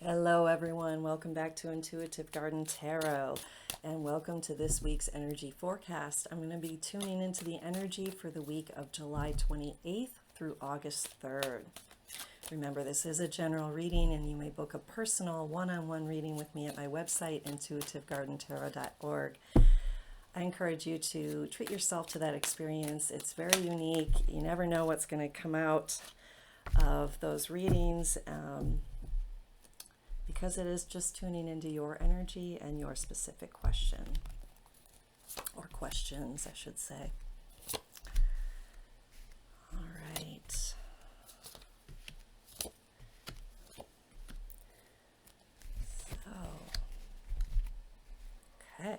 Hello, everyone. Welcome back to Intuitive Garden Tarot, and welcome to this week's energy forecast. I'm going to be tuning into the energy for the week of July 28th through August 3rd. Remember, this is a general reading, and you may book a personal one-on-one reading with me at my website, intuitivegardentarot.org. I encourage you to treat yourself to that experience. It's very unique. You never know what's going to come out of those readings. Because it is just tuning into your energy and your specific question, or questions, I should say. All right. So, okay.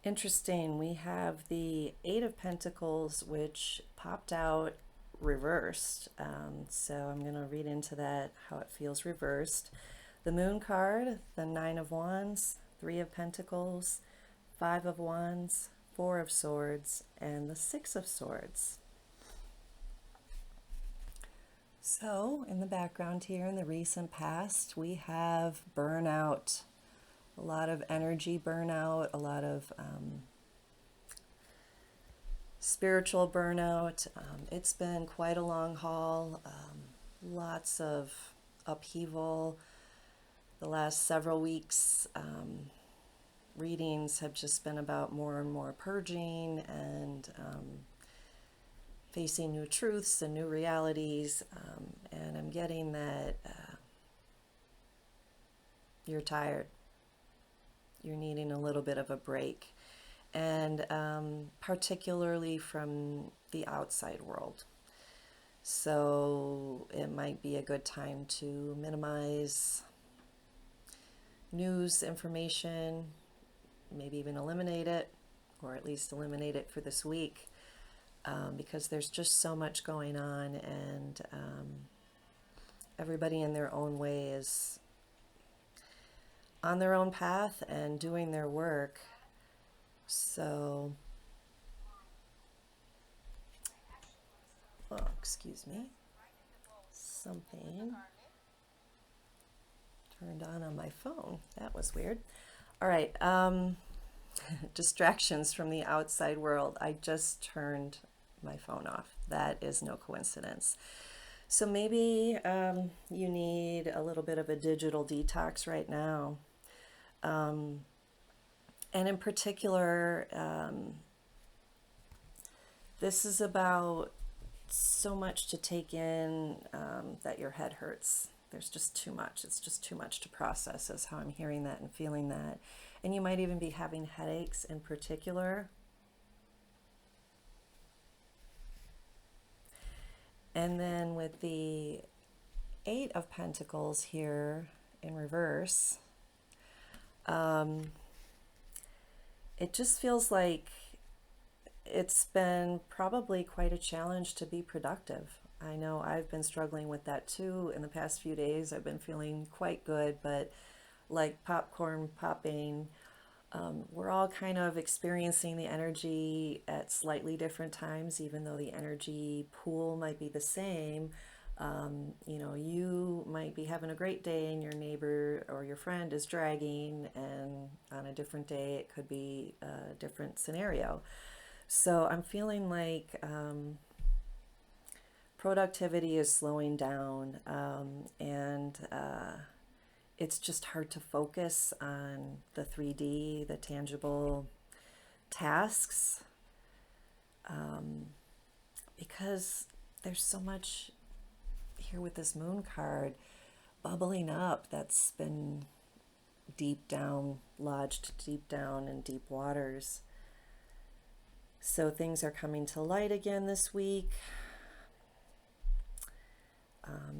Interesting. We have the Eight of Pentacles, which popped out reversed. So I'm going to read into that, how it feels reversed. The Moon card, the Nine of Wands, Three of Pentacles, Five of Wands, Four of Swords, and the Six of Swords. So in the background here, in the recent past, we have burnout. A lot of energy burnout, a lot of spiritual burnout. It's been quite a long haul, lots of upheaval. The last several weeks, readings have just been about more and more purging and facing new truths and new realities. And I'm getting that you're tired. You're needing a little bit of a break, and particularly from the outside world. So it might be a good time to minimize news information, maybe even eliminate it, or at least eliminate it for this week, because there's just so much going on, and everybody in their own way is on their own path and doing their work. So, oh, excuse me, something turned on my phone. That was weird. All right, distractions from the outside world. I just turned my phone off. That is no coincidence. So maybe you need a little bit of a digital detox right now. And in particular, this is about so much to take in that your head hurts. There's just too much. It's just too much to process, is how I'm hearing that and feeling that. And you might even be having headaches in particular. And then with the Eight of Pentacles here in reverse, it just feels like it's been probably quite a challenge to be productive. I know I've been struggling with that too in the past few days. I've been feeling quite good, but like popcorn popping, we're all kind of experiencing the energy at slightly different times, even though the energy pool might be the same. You might be having a great day and your neighbor or your friend is dragging, and on a different day it could be a different scenario. So I'm feeling like productivity is slowing down, and it's just hard to focus on the 3D, the tangible tasks, because there's so much here with this Moon card bubbling up that's been deep down, lodged deep down in deep waters. So things are coming to light again this week.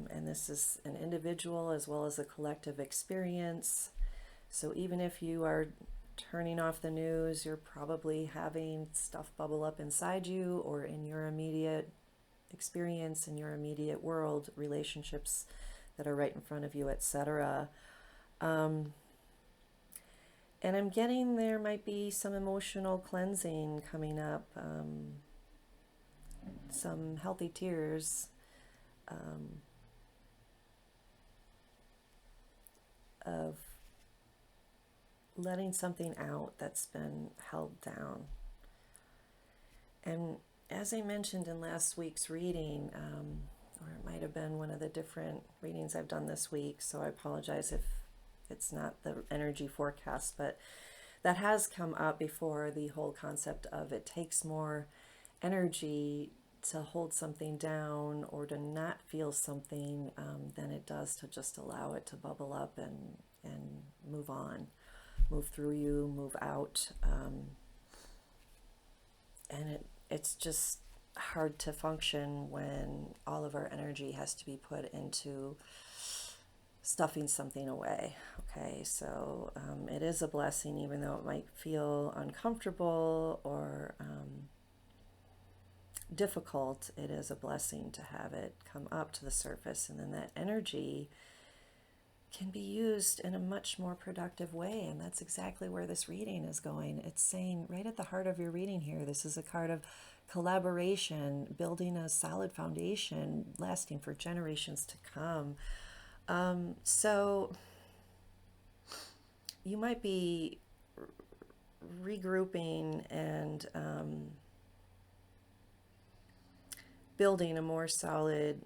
And this is an individual as well as a collective experience. So even if you are turning off the news, you're probably having stuff bubble up inside you or in your immediate experience, in your immediate world, relationships that are right in front of you, etc. And I'm getting there might be some emotional cleansing coming up. some healthy tears of letting something out that's been held down. And as I mentioned in last week's reading, or it might have been one of the different readings I've done this week, so I apologize if it's not the energy forecast, but that has come up before, the whole concept of it takes more energy to hold something down or to not feel something than it does to just allow it to bubble up and move on, move through you, move out. And it's just hard to function when all of our energy has to be put into stuffing something away. Okay, so it is a blessing, even though it might feel uncomfortable or difficult. It is a blessing to have it come up to the surface, and then that energy can be used in a much more productive way. And that's exactly where this reading is going. It's saying right at the heart of your reading here, this is a card of collaboration, building a solid foundation lasting for generations to come. So you might be regrouping and building a more solid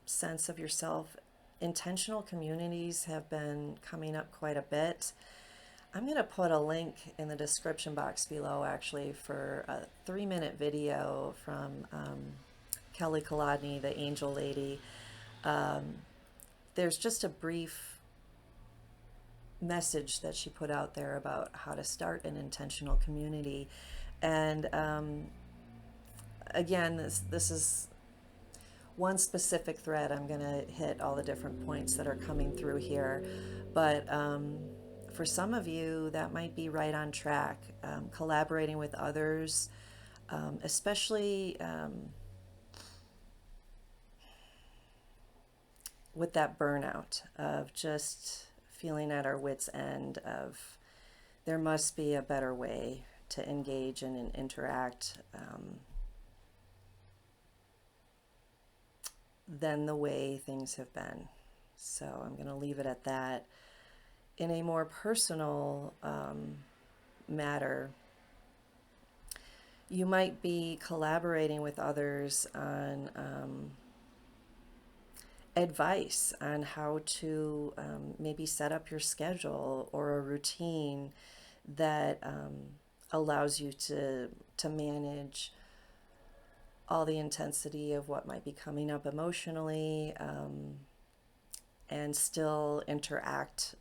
sense of yourself. Intentional communities have been coming up quite a bit. I'm going to put a link in the description box below, actually, for a 3-minute video from Kelly Kolodny, the angel lady. There's just a brief message that she put out there about how to start an intentional community. And again, this is one specific thread. I'm going to hit all the different points that are coming through here. But for some of you, that might be right on track. Collaborating with others, especially with that burnout of just feeling at our wits' end of there must be a better way to engage and interact than the way things have been. So I'm going to leave it at that. In a more personal matter, you might be collaborating with others on advice on how to maybe set up your schedule or a routine that allows you to manage all the intensity of what might be coming up emotionally, and still interact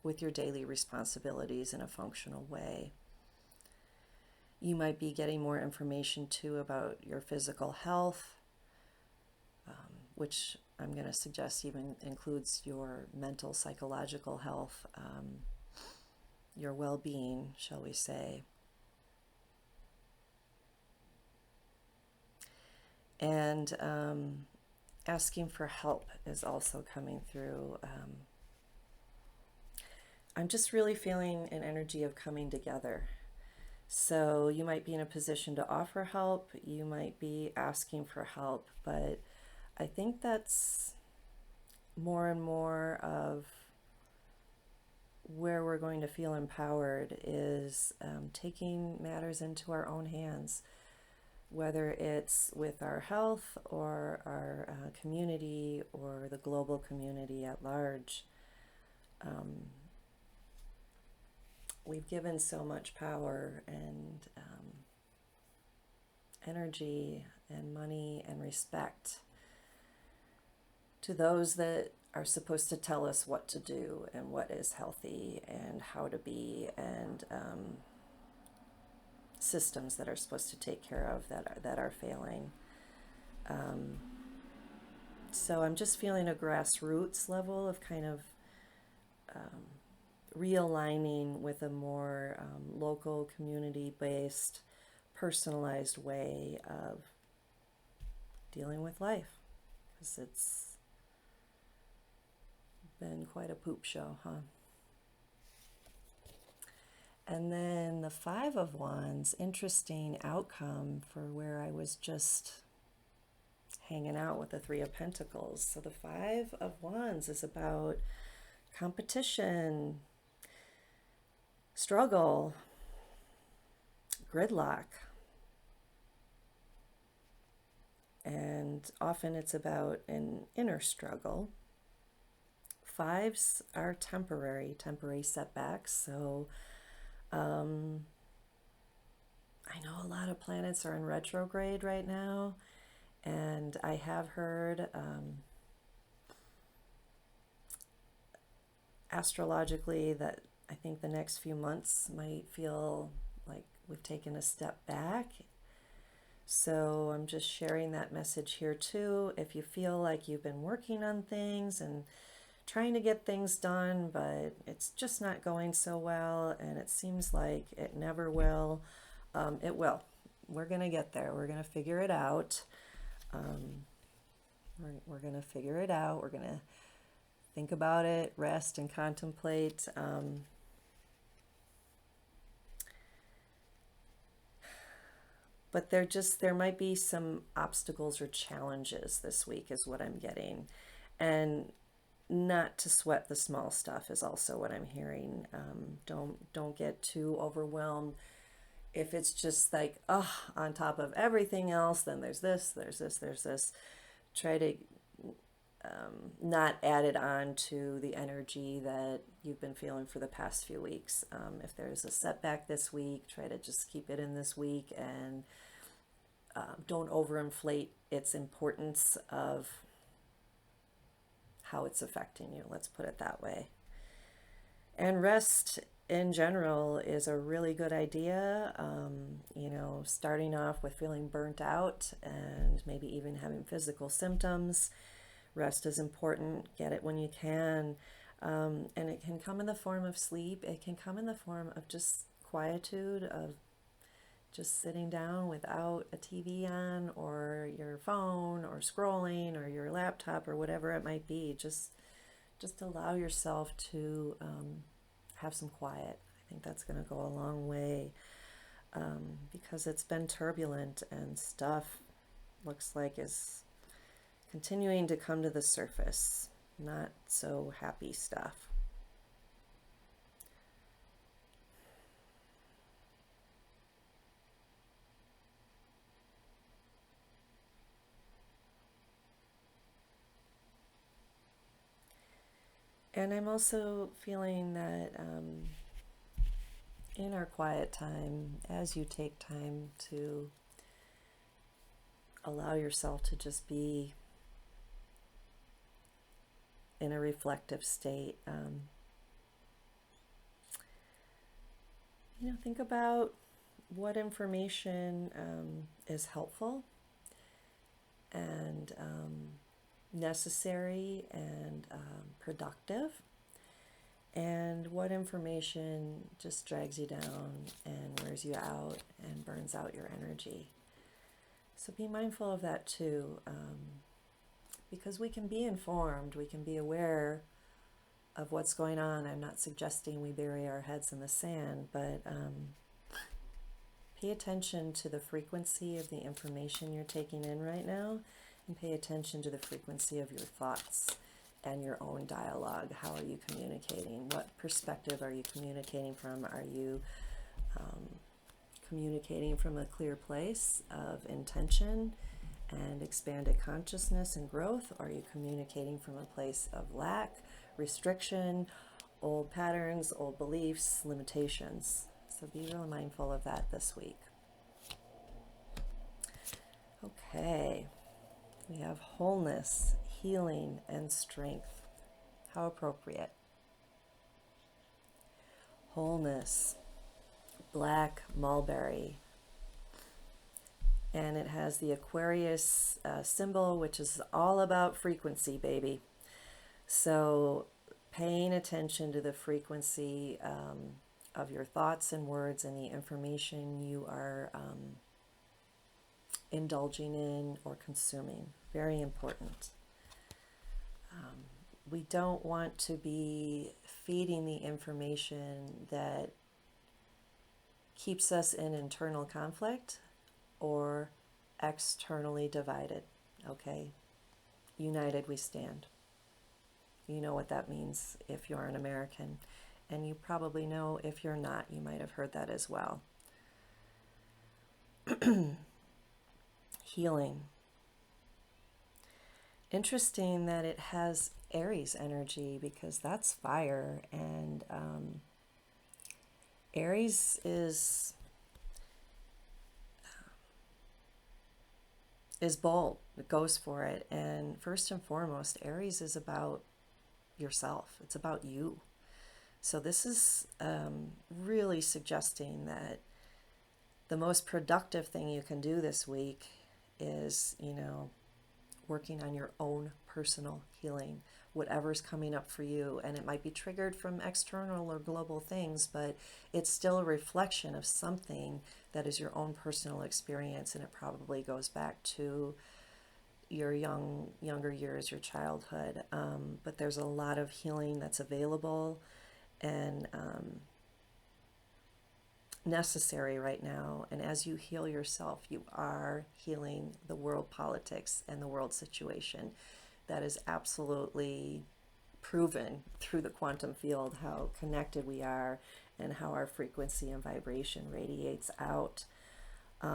with your daily responsibilities in a functional way. You might be getting more information too about your physical health, which I'm going to suggest even includes your mental, psychological health, your well-being, shall we say. And asking for help is also coming through. I'm just really feeling an energy of coming together. So you might be in a position to offer help, you might be asking for help, but I think that's more and more of where we're going to feel empowered is taking matters into our own hands, whether it's with our health or our community or the global community at large. We've given so much power and energy and money and respect to those that are supposed to tell us what to do and what is healthy and how to be, and systems that are supposed to take care of that are failing. So I'm just feeling a grassroots level of kind of realigning with a more local, community-based, personalized way of dealing with life, because it's been quite a poop show, huh? And then the 5 of Wands, interesting outcome for where I was just hanging out with the Three of Pentacles. So the Five of Wands is about competition, struggle, gridlock. And often it's about an inner struggle. Fives are temporary setbacks. So I know a lot of planets are in retrograde right now, and I have heard astrologically that I think the next few months might feel like we've taken a step back. So I'm just sharing that message here too. If you feel like you've been working on things and trying to get things done, but it's just not going so well, and it seems like it never will, it will. We're going to get there. We're going to figure it out. We're going to figure it out. We're going to think about it, rest, and contemplate. But there might be some obstacles or challenges this week is what I'm getting. And not to sweat the small stuff is also what I'm hearing. Don't get too overwhelmed. If it's just like, oh, on top of everything else, then there's this. Try to not add it on to the energy that you've been feeling for the past few weeks. If there's a setback this week, try to just keep it in this week, and don't overinflate its importance of how it's affecting you. Let's put it that way. And rest in general is a really good idea. Starting off with feeling burnt out and maybe even having physical symptoms. Rest is important. Get it when you can. And it can come in the form of sleep. It can come in the form of just quietude, of just sitting down without a TV on or your phone or scrolling or your laptop or whatever it might be. Just allow yourself to have some quiet. I think that's going to go a long way, because it's been turbulent and stuff looks like is continuing to come to the surface. Not so happy stuff. And I'm also feeling that in our quiet time, as you take time to allow yourself to just be in a reflective state, think about what information is helpful and necessary and productive, and what information just drags you down and wears you out and burns out your energy. So be mindful of that too, because we can be informed, we can be aware of what's going on. I'm not suggesting we bury our heads in the sand, but pay attention to the frequency of the information you're taking in right now, and pay attention to the frequency of your thoughts and your own dialogue. How are you communicating? What perspective are you communicating from? Are you communicating from a clear place of intention and expanded consciousness and growth? Or are you communicating from a place of lack, restriction, old patterns, old beliefs, limitations? So be real mindful of that this week. Okay. We have wholeness, healing, and strength. How appropriate. Wholeness, black mulberry. And it has the Aquarius symbol, which is all about frequency, baby. So paying attention to the frequency of your thoughts and words and the information you are indulging in or consuming. Very important. We don't want to be feeding the information that keeps us in internal conflict or externally divided. okay? United we stand. You know what that means if you're an American, and you probably know if you're not. You might have heard that as well. Healing. Interesting that it has Aries energy, because that's fire, and Aries is bold. It goes for it. And first and foremost, Aries is about yourself. It's about you. So this is really suggesting that the most productive thing you can do this week is, working on your own personal healing, whatever's coming up for you. And it might be triggered from external or global things, but it's still a reflection of something that is your own personal experience. And it probably goes back to your younger years, your childhood. But there's a lot of healing that's available and necessary right now. And as you heal yourself, you are healing the world politics and the world situation. That is absolutely proven through the quantum field, how connected we are and how our frequency and vibration radiates out. There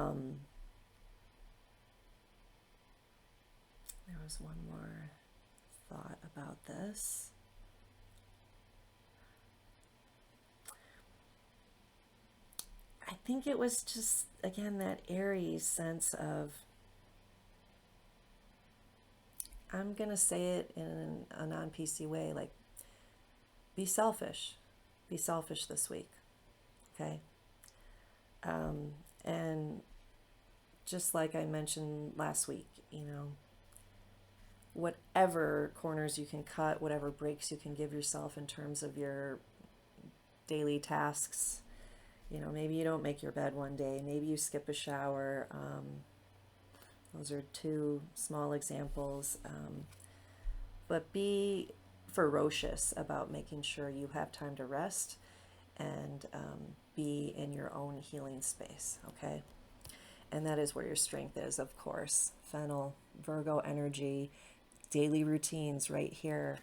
was one more thought about this. I think it was just, again, that Aries sense of, I'm going to say it in a non-PC way, like, be selfish. Be selfish this week, okay? And just like I mentioned last week, whatever corners you can cut, whatever breaks you can give yourself in terms of your daily tasks. Maybe you don't make your bed one day. Maybe you skip a shower. Those are two small examples. But be ferocious about making sure you have time to rest and be in your own healing space, okay? And that is where your strength is, of course. Fennel, Virgo energy, daily routines right here.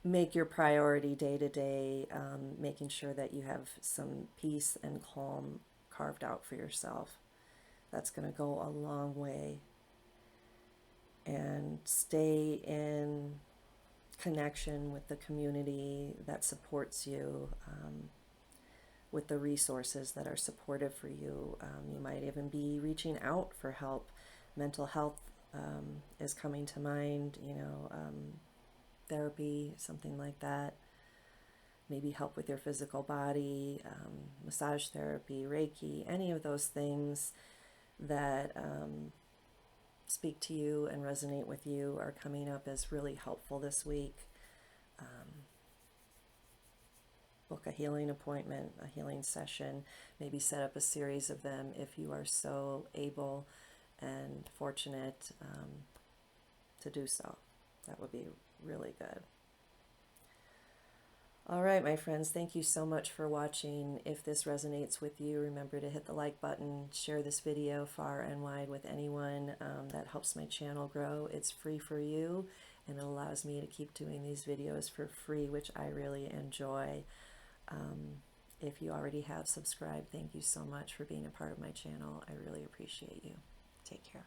Make your priority day to day, making sure that you have some peace and calm carved out for yourself. That's going to go a long way. And stay in connection with the community that supports you, with the resources that are supportive for you. You might even be reaching out for help. Mental health is coming to mind, therapy, something like that. Maybe help with your physical body, massage therapy, Reiki, any of those things that speak to you and resonate with you are coming up as really helpful this week. Book a healing appointment, a healing session, maybe set up a series of them if you are so able and fortunate to do so. That would be really good. All right, my friends, thank you so much for watching. If this resonates with you, remember to hit the like button, share this video far and wide with anyone. That helps my channel grow. It's free for you, and it allows me to keep doing these videos for free, which I really enjoy. If you already have subscribed, thank you so much for being a part of my channel. I really appreciate you. Take care.